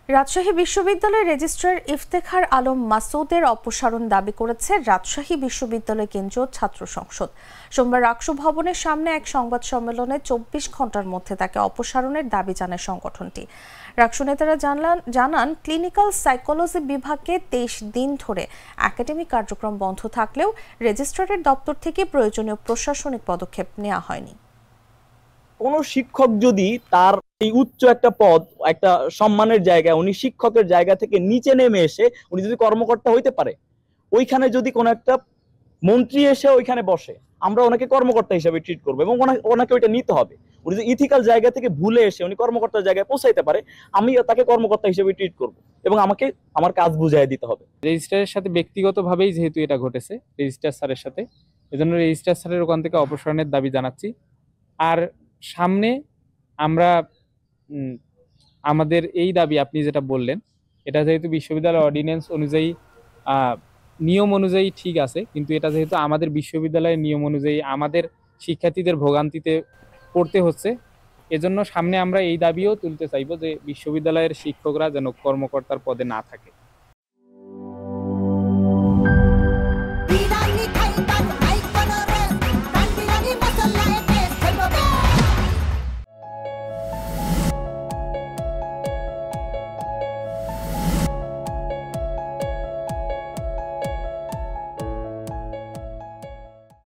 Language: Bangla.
রাজশাহী বিশ্ববিদ্যালয়ের রেজিস্ট্রার ইফতেখার আলম মাসুদের অপসারণ দাবি করেছে রাজশাহী বিশ্ববিদ্যালয় কেন্দ্রীয় ছাত্র সংসদ। সোমবার রাকসু ভবনের সামনে এক সংবাদ সম্মেলনে 24 ঘন্টার মধ্যে তাকে অপসারণের দাবি জানায় সংগঠনটি। রাকসু নেতারা জানান ক্লিনিক্যাল সাইকোলজি বিভাগে 23 দিন ধরে একাডেমিক কার্যক্রম বন্ধ থাকলেও রেজিস্ট্রারের দপ্তর থেকে প্রয়োজনীয় প্রশাসনিক পদক্ষেপ নেওয়া হয়নি। কোন শিক্ষক যদি তার এই উচ্চ একটা পদ, একটা সম্মানের জায়গা, উনি শিক্ষকের জায়গা থেকে নিচে নেমে এসে উনি যদি কর্মকর্তা হইতে পারে, ওইখানে যদি কোনো একটা মন্ত্রী এসে ওইখানে বসে, আমরা ওনাকে কর্মকর্তা হিসেবে ট্রিট করবো এবং ওনাকে ওইটা নিতে হবে। উনি যদি ইথিক্যাল জায়গা থেকে ভুলে এসে উনি কর্মকর্তার জায়গায় পৌঁছাইতে পারে, আমি তাকে কর্মকর্তা হিসেবে ট্রিট করব এবং আমাকে আমার কাজ বুঝাই দিতে হবে। রেজিস্ট্রারের সাথে ব্যক্তিগতভাবেই যেহেতু এটা ঘটেছে রেজিস্ট্রার স্যারের সাথে, এজন্য রেজিস্ট্রার স্যারের ওখান থেকে অপসারণের দাবি জানাচ্ছি। আর সামনে আমরা আমাদের এই দাবি আপনি যেটা বললেন, এটা যেহেতু বিশ্ববিদ্যালয় অর্ডিন্যান্স অনুযায়ী নিয়ম অনুযায়ী ঠিক আছে, কিন্তু এটা যেহেতু আমাদের বিশ্ববিদ্যালয়ের নিয়ম অনুযায়ী আমাদের শিক্ষার্থীদের ভোগান্তিতে পড়তে হচ্ছে, এজন্য সামনে আমরা এই দাবিও তুলতে চাইবো যে বিশ্ববিদ্যালয়ের শিক্ষকরা যেন কর্মকর্তার পদে না থাকে।